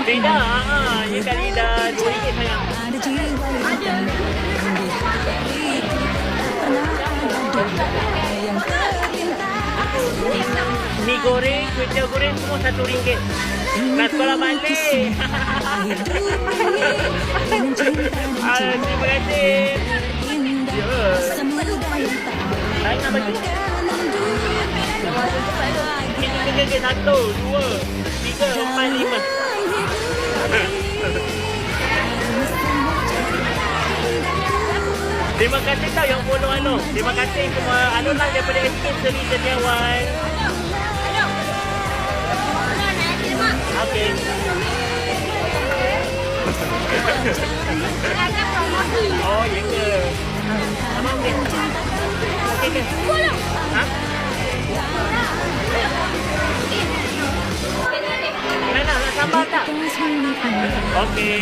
Lidah, ni kat lidah RM2 sayang. Mi goreng, kuih tiaw goreng semua RM1. Nak sekolah balik. Terima kasih. Ya. Saya nak bagi. Kita kerja 1, 2, 3, 4, 5. Terima kasih tau yang follow Anu. Terima kasih semua Anu lah daripada SK Seri Setiawan. Okey. Oh, ya ke? Abang okey. Okey ke? Ha? Mana nak sambal tak? Okey.